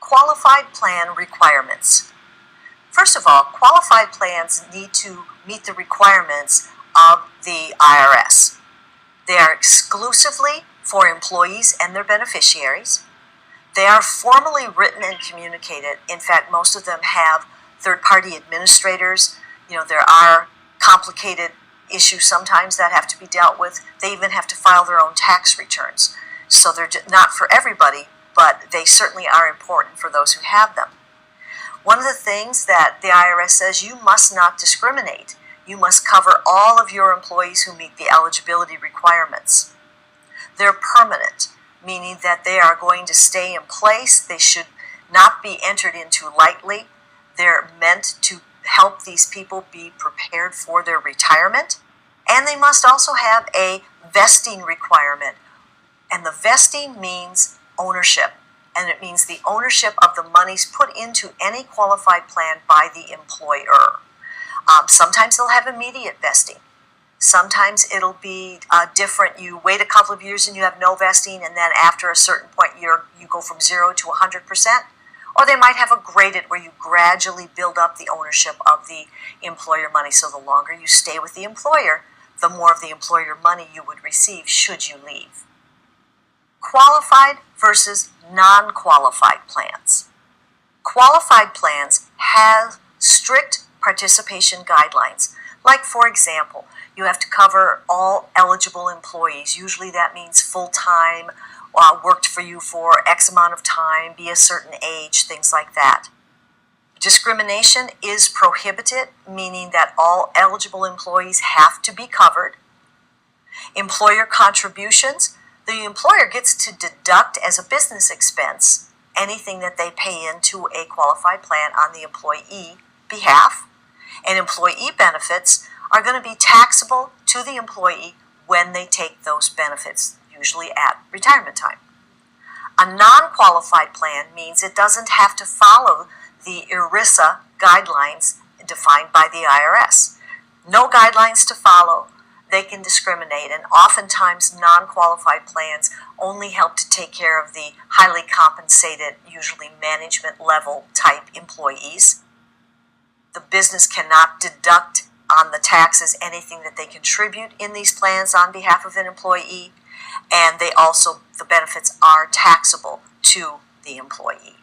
Qualified plan requirements. First of all, qualified plans need to meet the requirements of the IRS. They are exclusively for employees and their beneficiaries. They are formally written and communicated. In fact, most of them have third-party administrators. There are complicated issues sometimes that have to be dealt with. They even have to file their own tax returns. So they're not for everybody, but they certainly are important for those who have them. One of the things that the IRS says, you must not discriminate. You must cover all of your employees who meet the eligibility requirements. They're permanent, meaning that they are going to stay in place. They should not be entered into lightly. They're meant to help these people be prepared for their retirement. And they must also have a vesting requirement. And the vesting means ownership. And it means the ownership of the monies put into any qualified plan by the employer. Sometimes they'll have immediate vesting. Sometimes it'll be different. You wait a couple of years and you have no vesting, and then after a certain point you go from 0 to 100%. Or they might have a graded where you gradually build up the ownership of the employer money. So the longer you stay with the employer, the more of the employer money you would receive should you leave. Qualified versus non-qualified plans. Qualified plans have strict participation guidelines. Like, for example, you have to cover all eligible employees. Usually that means full-time, worked for you for X amount of time, be a certain age, things like that. Discrimination is prohibited, meaning that all eligible employees have to be covered. Employer contributions, the employer gets to deduct as a business expense anything that they pay into a qualified plan on the employee behalf. And employee benefits are going to be taxable to the employee when they take those benefits, usually at retirement time. A non-qualified plan means it doesn't have to follow the ERISA guidelines defined by the IRS. No guidelines to follow. They can discriminate, and oftentimes non-qualified plans only help to take care of the highly compensated, usually management level type employees. The business cannot deduct on the taxes anything that they contribute in these plans on behalf of an employee, and the benefits are taxable to the employee.